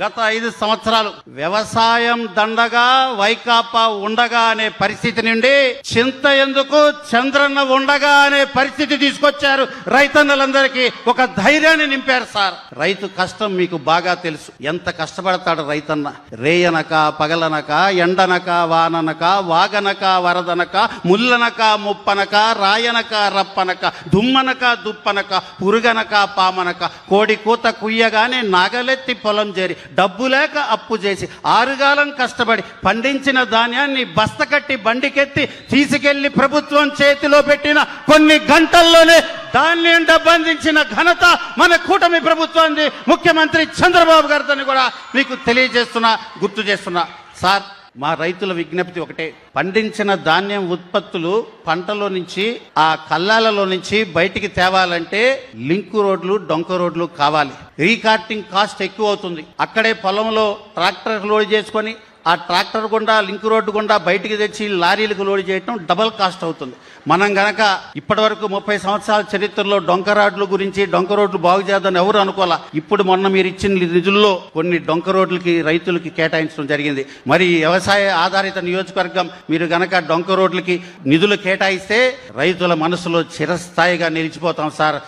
గత 5 సంవత్సరాలు వ్యవసాయం దండగా వైకాపా ఉండగా అనే పరిస్థితి నుండి చింత ఎందుకు చంద్రన్న ఉండగా అనే పరిస్థితి తీసుకొచ్చారు. రైతన్నలందరికీ ఒక ధైర్యాన్ని నింపారు సార్. రైతు కష్టం మీకు బాగా తెలుసు. ఎంత కష్టపడతాడు రైతన్న. రేయనక పగలనక ఎండనక వాననక వాగనక వరదనక ముల్లనక ముప్పనక రాయనక రప్పనక దుమ్మనక దుప్పనక పురుగనక పామనక కోడి కూత కుయ్యగానే నాగలెత్తి పొలం చేరి డబ్బు లేక అప్పు చేసి 6 కాలం కష్టపడి పండించిన ధాన్యాన్ని బస్తకట్టి బండికెత్తి తీసుకెళ్లి ప్రభుత్వం చేతిలో పెట్టిన కొన్ని గంటల్లోనే ధాన్యం డబ్బందించిన ఘనత మన కూటమి ప్రభుత్వాన్ని ముఖ్యమంత్రి చంద్రబాబు గారితో కూడా మీకు తెలియజేస్తున్నా, గుర్తు చేస్తున్నా. సార్, మా రైతుల విజ్ఞప్తి ఒకటే. పండించిన ధాన్యం ఉత్పత్తులు పంటలో నుంచి ఆ కల్లాలలో నుంచి బయటికి తేవాలంటే లింకు రోడ్లు డొంక రోడ్లు కావాలి. రీకార్టింగ్ కాస్ట్ ఎక్కువ అవుతుంది. అక్కడే పొలంలో ట్రాక్టర్ లోడ్ చేసుకొని ఆ ట్రాక్టర్ గుండా లింక్ రోడ్డు గుండా బయటికి తెచ్చి లారీలకు లోడ్ చేయటం డబల్ కాస్ట్ అవుతుంది. మనం గనక ఇప్పటి వరకు 30 సంవత్సరాల చరిత్రలో డొంక రోడ్ల గురించి డొంక రోడ్లు బాగు చేద్దని ఎవరు అనుకోవాలా. ఇప్పుడు మొన్న మీరు ఇచ్చిన నిధుల్లో కొన్ని డొంక రోడ్లకి రైతులకి కేటాయించడం జరిగింది. మరి వ్యవసాయ ఆధారిత నియోజకవర్గం మీరు గనక డొంక రోడ్లకి నిధులు కేటాయిస్తే రైతుల మనసులో చిరస్థాయిగా నిలిచిపోతాం సార్.